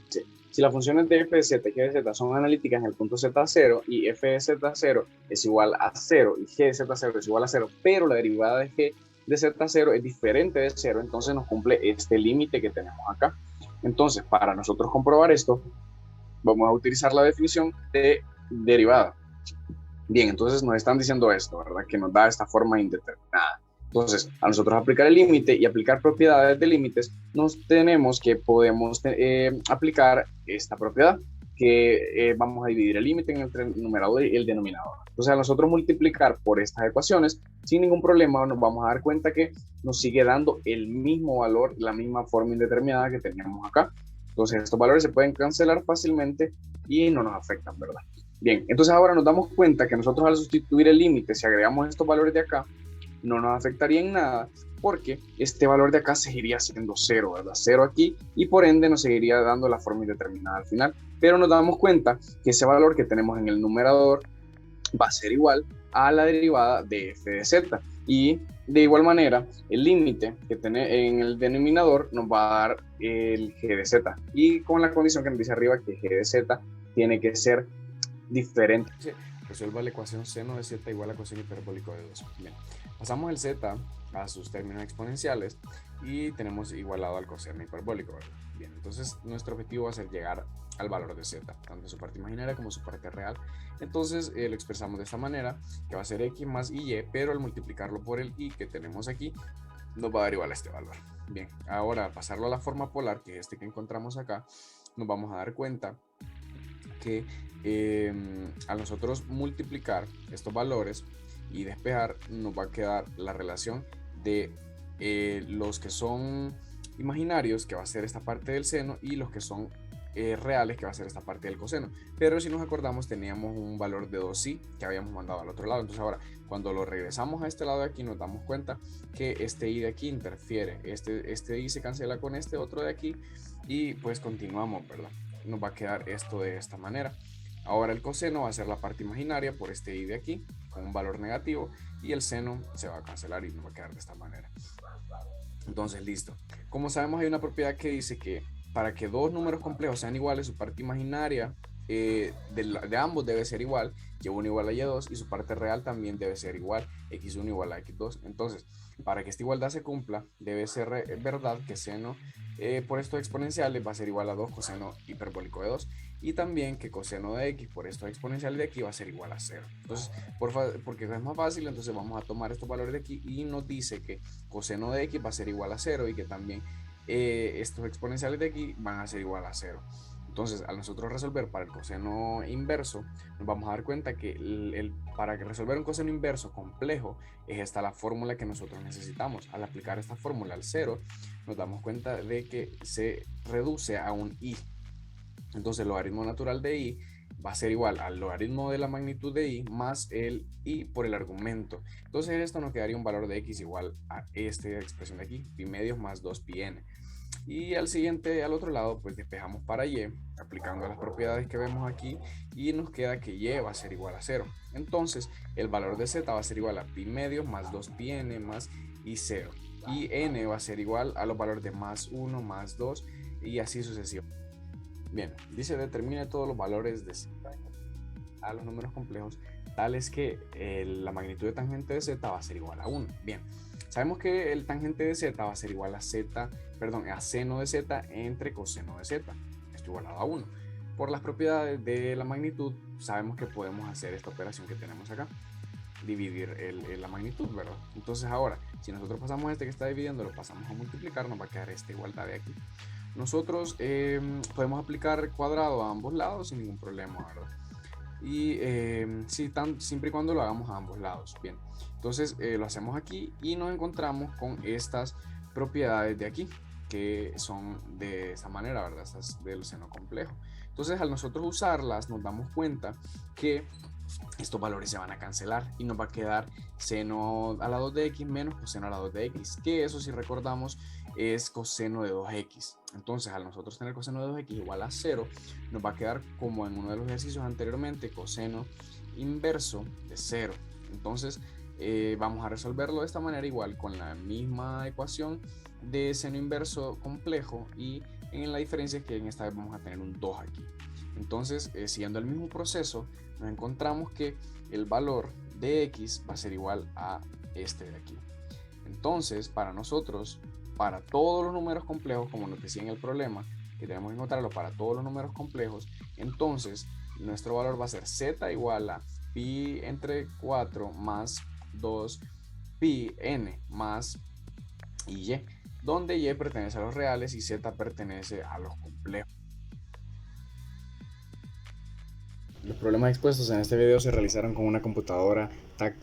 Sí. Si las funciones de f de z y g de z son analíticas en el punto z0 y f de z0 es igual a 0 y g de z0 es igual a 0, pero la derivada de g de z0 es diferente de 0, entonces nos cumple este límite que tenemos acá. Entonces, para nosotros comprobar esto, vamos a utilizar la definición de derivada. Bien, entonces nos están diciendo esto, ¿verdad? Que nos da esta forma indeterminada. Entonces, a nosotros aplicar el límite y aplicar propiedades de límites, nos tenemos que podemos aplicar esta propiedad, que vamos a dividir el límite entre el numerador y el denominador. Entonces, a nosotros multiplicar por estas ecuaciones, sin ningún problema, nos vamos a dar cuenta que nos sigue dando el mismo valor, la misma forma indeterminada que teníamos acá. Entonces, estos valores se pueden cancelar fácilmente y no nos afectan, ¿verdad? Bien, entonces ahora nos damos cuenta que nosotros al sustituir el límite, si agregamos estos valores de acá, no nos afectaría en nada, porque este valor de acá seguiría siendo 0, ¿verdad? 0 aquí, y por ende nos seguiría dando la forma indeterminada al final. Pero nos damos cuenta que ese valor que tenemos en el numerador va a ser igual a la derivada de f de z. Y de igual manera, el límite que tiene en el denominador nos va a dar el g de z. Y con la condición que nos dice arriba que g de z tiene que ser diferente. Resuelva la ecuación seno de z igual a coseno hiperbólico de 2. Bien, pasamos el z a sus términos exponenciales y tenemos igualado al coseno hiperbólico, ¿verdad? Bien, entonces nuestro objetivo va a ser llegar al valor de z, tanto su parte imaginaria como su parte real. Entonces lo expresamos de esta manera, que va a ser x más y, pero al multiplicarlo por el y que tenemos aquí, nos va a dar igual a este valor. Bien, ahora pasarlo a la forma polar, que es este que encontramos acá, nos vamos a dar cuenta que al nosotros multiplicar estos valores y despejar, nos va a quedar la relación de los que son imaginarios, que va a ser esta parte del seno, y los que son reales, que va a ser esta parte del coseno. Pero si nos acordamos, teníamos un valor de 2i que habíamos mandado al otro lado. Entonces ahora, cuando lo regresamos a este lado de aquí, nos damos cuenta que este i de aquí interfiere. Este i se cancela con este otro de aquí y pues continuamos, ¿verdad? Nos va a quedar esto de esta manera. Ahora el coseno va a ser la parte imaginaria por este i de aquí, con un valor negativo, y el seno se va a cancelar y nos va a quedar de esta manera. Entonces, listo. Como sabemos, hay una propiedad que dice que para que dos números complejos sean iguales, su parte imaginaria de ambos debe ser igual, y1 igual a y2, y su parte real también debe ser igual, x1 igual a x2. Entonces, para que esta igualdad se cumpla, debe ser verdad que seno por estos exponenciales va a ser igual a 2 coseno hiperbólico de 2, y también que coseno de x por estos exponenciales de aquí va a ser igual a 0. Entonces, porque es más fácil, entonces vamos a tomar estos valores de aquí y nos dice que coseno de x va a ser igual a 0 y que también estos exponenciales de aquí van a ser igual a 0. Entonces, al nosotros resolver para el coseno inverso, nos vamos a dar cuenta que para resolver un coseno inverso complejo es esta la fórmula que nosotros necesitamos. Al aplicar esta fórmula al 0, nos damos cuenta de que se reduce a un i. Entonces, el logaritmo natural de i va a ser igual al logaritmo de la magnitud de i más el i por el argumento. Entonces, esto nos quedaría un valor de x igual a esta expresión de aquí, pi medios más 2 pi n. Y al otro lado, pues despejamos para y, aplicando las propiedades que vemos aquí, y nos queda que y va a ser igual a 0. Entonces, el valor de z va a ser igual a pi medios más 2 pi n más y 0. Y n va a ser igual a los valores de más 1, más 2, y así sucesivamente. Bien, dice determine todos los valores de z a los números complejos, tales que la magnitud de tangente de z va a ser igual a 1. Bien, sabemos que el tangente de z va a ser igual a seno de z entre coseno de z, esto igualado a 1. Por las propiedades de la magnitud, sabemos que podemos hacer esta operación que tenemos acá, dividir la magnitud, ¿verdad? Entonces ahora, si nosotros pasamos este que está dividiendo, lo pasamos a multiplicar, nos va a quedar esta igualdad de aquí. Nosotros podemos aplicar cuadrado a ambos lados sin ningún problema, ¿verdad? Y siempre y cuando lo hagamos a ambos lados. Bien, entonces lo hacemos aquí y nos encontramos con estas propiedades de aquí, que son de esa manera, ¿verdad? Estas del seno complejo. Entonces, al nosotros usarlas, nos damos cuenta que estos valores se van a cancelar y nos va a quedar seno a la 2 de x menos coseno a la 2 de x, que eso, si recordamos, es coseno de 2x. Entonces, al nosotros tener coseno de 2x igual a 0, nos va a quedar como en uno de los ejercicios anteriormente, coseno inverso de 0. Entonces, vamos a resolverlo de esta manera, igual con la misma ecuación de seno inverso complejo, y En la diferencia es que en esta vez vamos a tener un 2 aquí. Entonces, siguiendo el mismo proceso, nos encontramos que el valor de x va a ser igual a este de aquí. Entonces, para nosotros, para todos los números complejos, como nos decía en el problema, que tenemos que encontrarlo para todos los números complejos, entonces nuestro valor va a ser z igual a pi entre 4 más 2 pi n más y, donde y pertenece a los reales y z pertenece a los complejos. Los problemas expuestos en este video se realizaron con una computadora táctil.